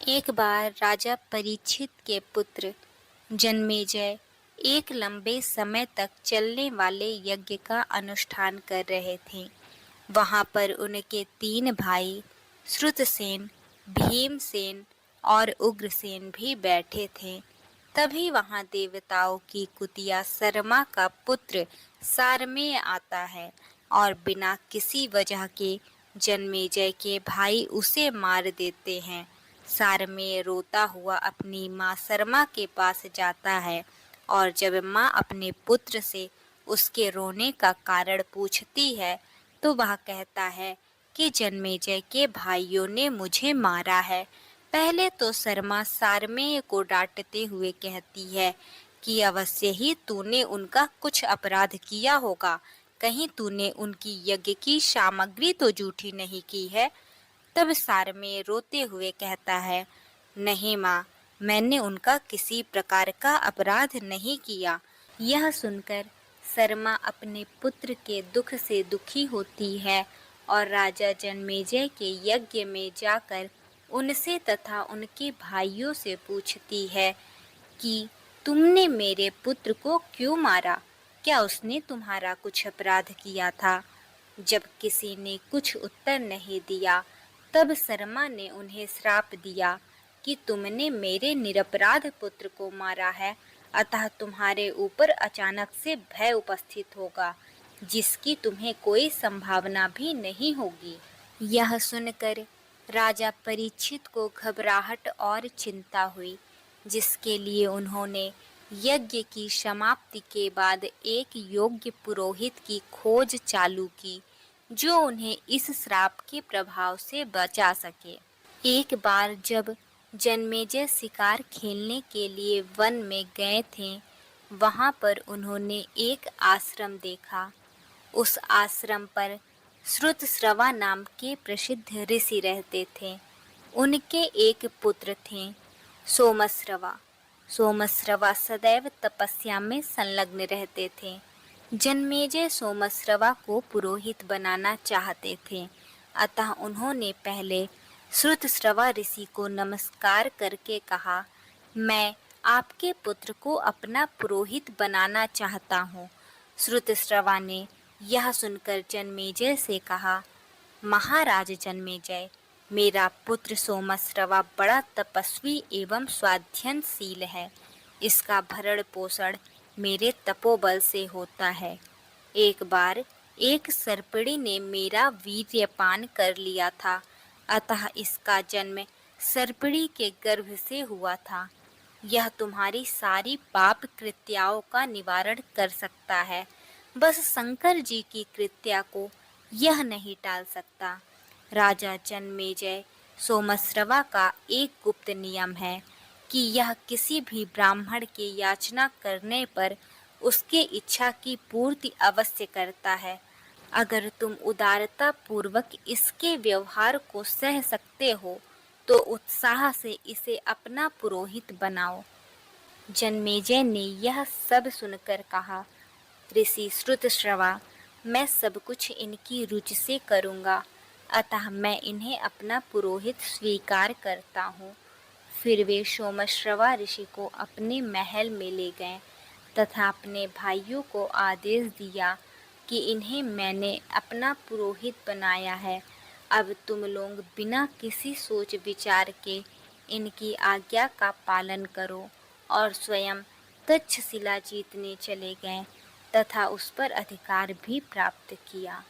एक बार राजा परीक्षित के पुत्र जन्मेजय एक लंबे समय तक चलने वाले यज्ञ का अनुष्ठान कर रहे थे। वहां पर उनके 3 भाई श्रुतसेन, भीमसेन और उग्रसेन भी बैठे थे। तभी वहां देवताओं की कुतिया सरमा का पुत्र सारमेय आता है और बिना किसी वजह के जन्मेजय के भाई उसे मार देते हैं। सारमेय रोता हुआ अपनी माँ सरमा के पास जाता है और जब माँ अपने पुत्र से उसके रोने का कारण पूछती है तो वह कहता है कि जन्मेजय के भाइयों ने मुझे मारा है। पहले तो सरमा सारमेय को डांटते हुए कहती है कि अवश्य ही तूने उनका कुछ अपराध किया होगा, कहीं तूने उनकी यज्ञ की सामग्री तो जूठी नहीं की है। तब सारमेय रोते हुए कहता है, नहीं माँ, मैंने उनका किसी प्रकार का अपराध नहीं किया। यह सुनकर सरमा अपने पुत्र के दुख से दुखी होती है और राजा जन्मेजय के यज्ञ में जाकर उनसे तथा उनके भाइयों से पूछती है कि तुमने मेरे पुत्र को क्यों मारा? क्या उसने तुम्हारा कुछ अपराध किया था? जब किसी ने कुछ उत्तर नहीं दिया, तब सरमा ने उन्हें श्राप दिया कि तुमने मेरे निरपराध पुत्र को मारा है, अतः तुम्हारे ऊपर अचानक से भय उपस्थित होगा, जिसकी तुम्हें कोई संभावना भी नहीं होगी। यह सुनकर राजा परीक्षित को घबराहट और चिंता हुई, जिसके लिए उन्होंने यज्ञ की समाप्ति के बाद एक योग्य पुरोहित की खोज चालू की, जो उन्हें इस श्राप के प्रभाव से बचा सके। एक बार जब जन्मेजय शिकार खेलने के लिए वन में गए थे, वहां पर उन्होंने एक आश्रम देखा। उस आश्रम पर श्रुतश्रवा नाम के प्रसिद्ध ऋषि रहते थे। उनके एक पुत्र थे, सोमश्रवा। सोमश्रवा सदैव तपस्या में संलग्न रहते थे। जन्मेजय सोमश्रवा को पुरोहित बनाना चाहते थे, अतः उन्होंने पहले श्रुतश्रवा ऋषि को नमस्कार करके कहा, मैं आपके पुत्र को अपना पुरोहित बनाना चाहता हूँ। श्रुतश्रवा ने यह सुनकर जन्मेजय से कहा, महाराज जन्मेजय, मेरा पुत्र सोमश्रवा बड़ा तपस्वी एवं स्वाध्ययनशील है। इसका भरण पोषण मेरे तपोबल से होता है। एक बार एक सर्पिणी ने मेरा वीर्यपान कर लिया था, अतः इसका जन्म सर्पिणी के गर्भ से हुआ था। यह तुम्हारी सारी पाप कृत्याओं का निवारण कर सकता है, बस शंकर जी की कृत्या को यह नहीं टाल सकता। राजा जन्मेजय, सोमश्रवा का एक गुप्त नियम है कि यह किसी भी ब्राह्मण की याचना करने पर उसके इच्छा की पूर्ति अवश्य करता है। अगर तुम उदारता पूर्वक इसके व्यवहार को सह सकते हो तो उत्साह से इसे अपना पुरोहित बनाओ। जन्मेजय ने यह सब सुनकर कहा, ऋषि श्रुतश्रवा, मैं सब कुछ इनकी रुचि से करूँगा, अतः मैं इन्हें अपना पुरोहित स्वीकार करता हूँ। फिर वे सोमश्रवा ऋषि को अपने महल में ले गए तथा अपने भाइयों को आदेश दिया कि इन्हें मैंने अपना पुरोहित बनाया है। अब तुम लोग बिना किसी सोच विचार के इनकी आज्ञा का पालन करो। और स्वयं तक्षशिला जीतने चले गए तथा उस पर अधिकार भी प्राप्त किया।